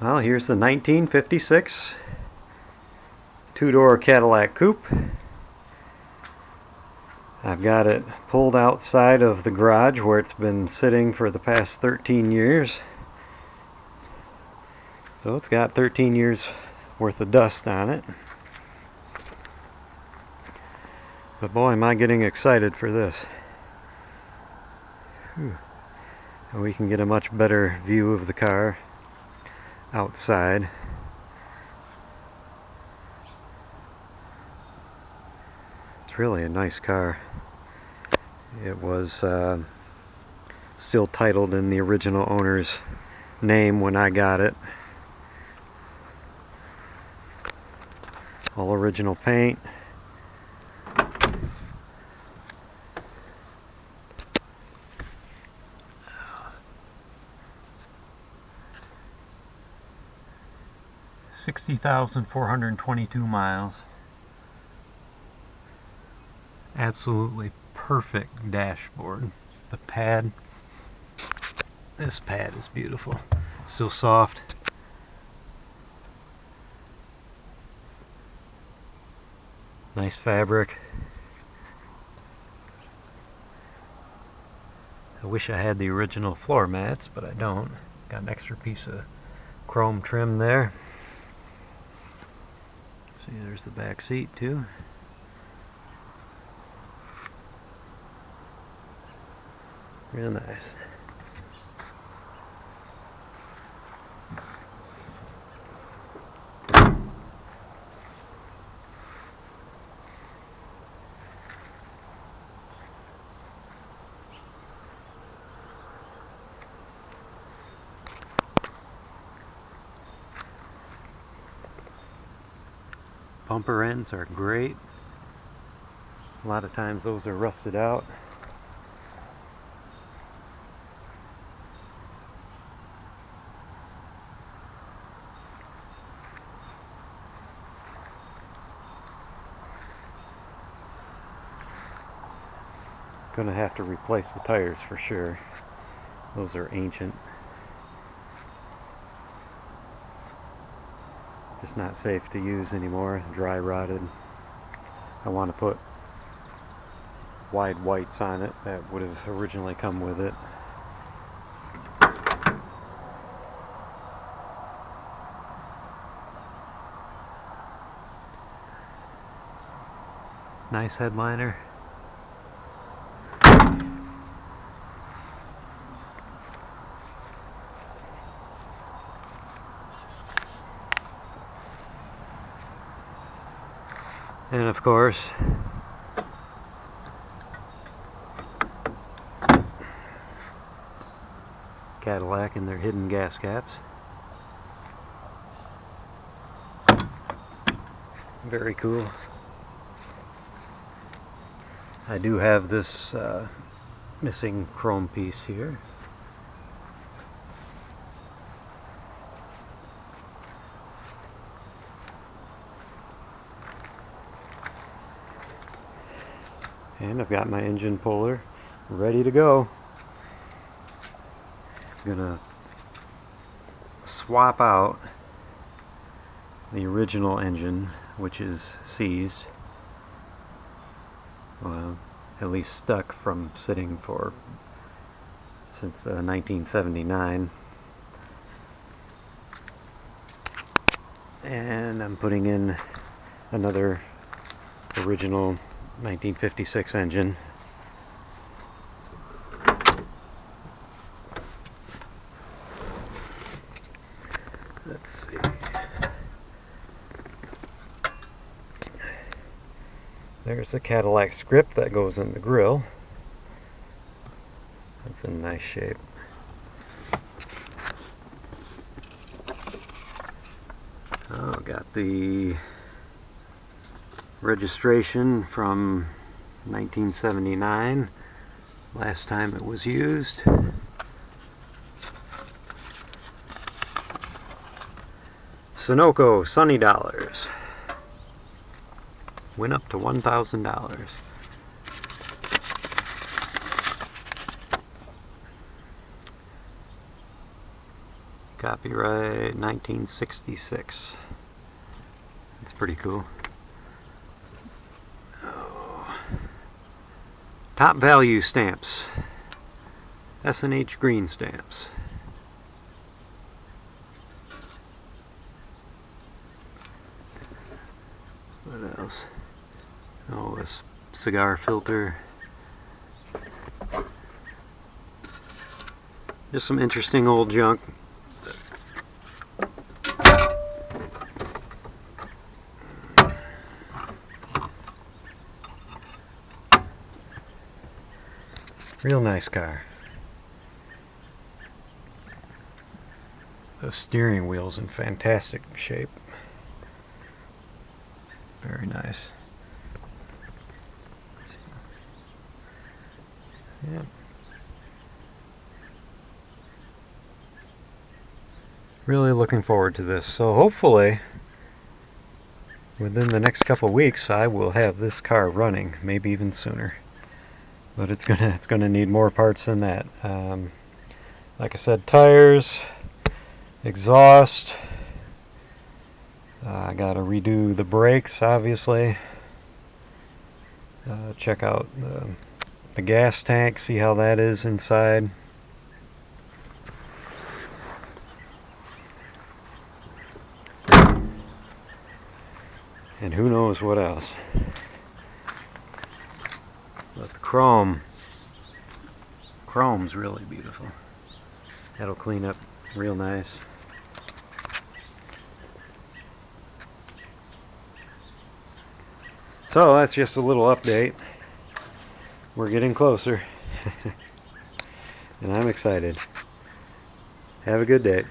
Well, here's the 1956 two-door Cadillac Coupe. I've got it pulled outside of the garage where it's been sitting for the past 13 years. So it's got 13 years worth of dust on it. But boy, am I getting excited for this. Whew. We can get a much better view of the car outside. It's really a nice car. It was still titled in the original owner's name when I got it. All original paint. $60,422 miles. Absolutely perfect dashboard. The pad. This pad is beautiful. Still soft. Nice fabric. I wish I had the original floor mats, but I don't. Got an extra piece of chrome trim there. See, there's the back seat too. Real nice. Bumper ends are great. A lot of times those are rusted out. Gonna have to replace the tires for sure. Those are ancient. Just not safe to use anymore, dry rotted. I want to put wide whites on it that would have originally come with it. Nice headliner. And of course, Cadillac and their hidden gas caps. Very cool. I do have this missing chrome piece here. And I've got my engine puller ready to go. I'm gonna swap out the original engine, which is seized. Well, at least stuck from sitting since 1979. And I'm putting in another original 1956 engine. Let's see. There's the Cadillac script that goes in the grill. That's in nice shape. Oh, got the registration from 1979, last time it was used. Sunoco Sunny Dollars. Went up to $1,000. Copyright 1966. That's pretty cool. Oh. Top value stamps. S&H green stamps. What else? Oh, this cigar filter. Just some interesting old junk. Real nice car. The steering wheel's in fantastic shape. Very nice. Yeah. Really looking forward to this. So hopefully within the next couple of weeks I will have this car running, maybe even sooner. But it's gonna need more parts than that. Like I said, tires, exhaust. I gotta redo the brakes, obviously. Check out the gas tank, see how that is inside. And who knows what else. But the chrome's really beautiful. That'll clean up real nice. So that's just a little update. We're getting closer. And I'm excited. Have a good day.